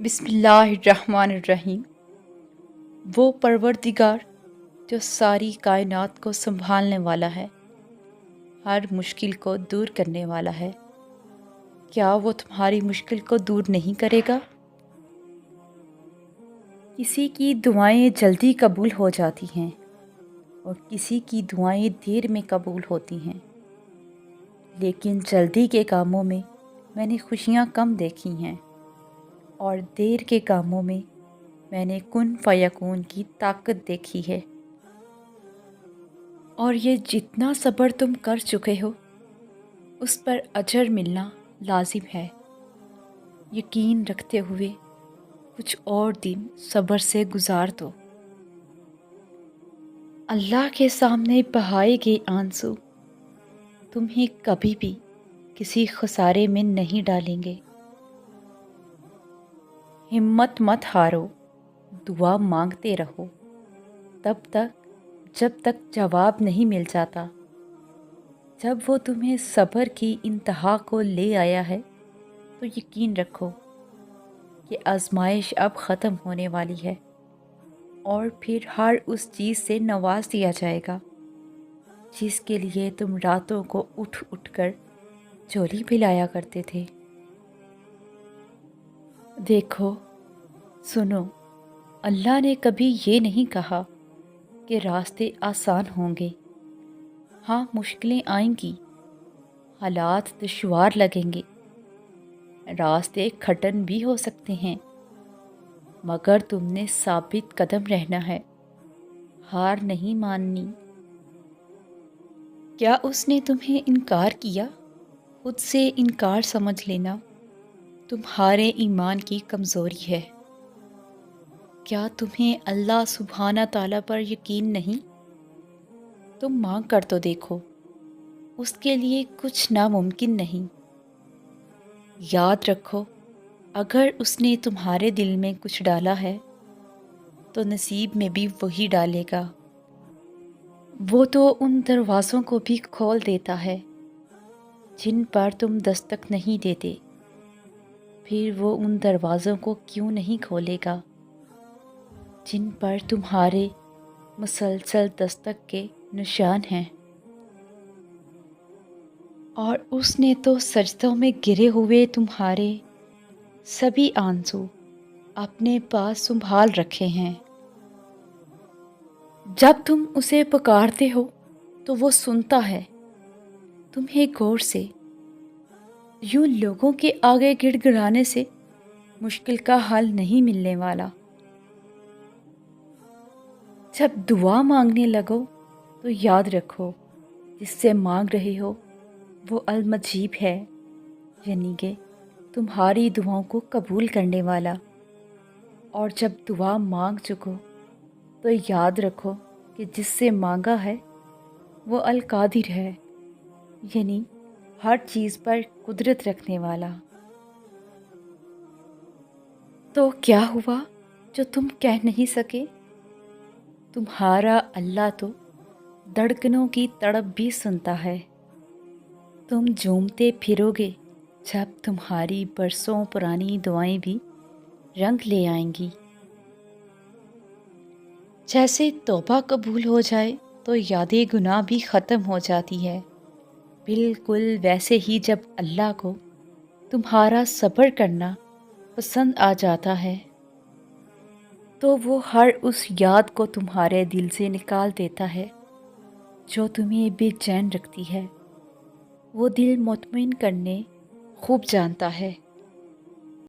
بسم اللہ الرحمن الرحیم۔ وہ پروردگار جو ساری کائنات کو سنبھالنے والا ہے، ہر مشکل کو دور کرنے والا ہے، کیا وہ تمہاری مشکل کو دور نہیں کرے گا؟ کسی کی دعائیں جلدی قبول ہو جاتی ہیں اور کسی کی دعائیں دیر میں قبول ہوتی ہیں، لیکن جلدی کے کاموں میں نے خوشیاں کم دیکھی ہیں اور دیر کے کاموں میں نے کن فیکون کی طاقت دیکھی ہے۔ اور یہ جتنا صبر تم کر چکے ہو اس پر اجر ملنا لازم ہے۔ یقین رکھتے ہوئے کچھ اور دن صبر سے گزار دو۔ اللہ کے سامنے بہائے گئے آنسو تمہیں کبھی بھی کسی خسارے میں نہیں ڈالیں گے۔ ہمت مت ہارو، دعا مانگتے رہو تب تک جب تک جواب نہیں مل جاتا۔ جب وہ تمہیں صبر کی انتہا کو لے آیا ہے تو یقین رکھو کہ آزمائش اب ختم ہونے والی ہے اور پھر ہر اس چیز سے نواز دیا جائے گا جس کے لیے تم راتوں کو اٹھ اٹھ کر جولی پھیلایا کرتے تھے۔ دیکھو، سنو، اللہ نے کبھی یہ نہیں کہا کہ راستے آسان ہوں گے۔ ہاں، مشکلیں آئیں گی، حالات دشوار لگیں گے، راستے کھٹن بھی ہو سکتے ہیں، مگر تم نے ثابت قدم رہنا ہے، ہار نہیں ماننی۔ کیا اس نے تمہیں انکار کیا؟ خود سے انکار سمجھ لینا تمہارے ایمان کی کمزوری ہے۔ کیا تمہیں اللہ سبحانہ تعالیٰ پر یقین نہیں؟ تم مانگ کر تو دیکھو، اس کے لیے کچھ ناممکن نہیں۔ یاد رکھو، اگر اس نے تمہارے دل میں کچھ ڈالا ہے تو نصیب میں بھی وہی ڈالے گا۔ وہ تو ان دروازوں کو بھی کھول دیتا ہے جن پر تم دستک نہیں دیتے، پھر وہ ان دروازوں کو کیوں نہیں کھولے گا جن پر تمہارے مسلسل دستک کے نشان ہیں۔ اور اس نے تو سجدوں میں گرے ہوئے تمہارے سبھی آنسو اپنے پاس سنبھال رکھے ہیں۔ جب تم اسے پکارتے ہو تو وہ سنتا ہے تمہیں غور سے۔ یوں لوگوں کے آگے گڑ گڑانے سے مشکل کا حل نہیں ملنے والا۔ جب دعا مانگنے لگو تو یاد رکھو جس سے مانگ رہے ہو وہ المجیب ہے، یعنی کہ تمہاری دعاؤں کو قبول کرنے والا۔ اور جب دعا مانگ چکو تو یاد رکھو کہ جس سے مانگا ہے وہ القادر ہے، یعنی ہر چیز پر قدرت رکھنے والا۔ تو کیا ہوا جو تم کہہ نہیں سکے؟ تمہارا اللہ تو دھڑکنوں کی تڑپ بھی سنتا ہے۔ تم جھومتے پھرو گے جب تمہاری برسوں پرانی دعائیں بھی رنگ لے آئیں گی۔ جیسے توبہ قبول ہو جائے تو یاد گناہ بھی ختم ہو جاتی ہے، بالکل ویسے ہی جب اللہ کو تمہارا صبر کرنا پسند آ جاتا ہے تو وہ ہر اس یاد کو تمہارے دل سے نکال دیتا ہے جو تمہیں بے چین رکھتی ہے۔ وہ دل مطمئن کرنے خوب جانتا ہے۔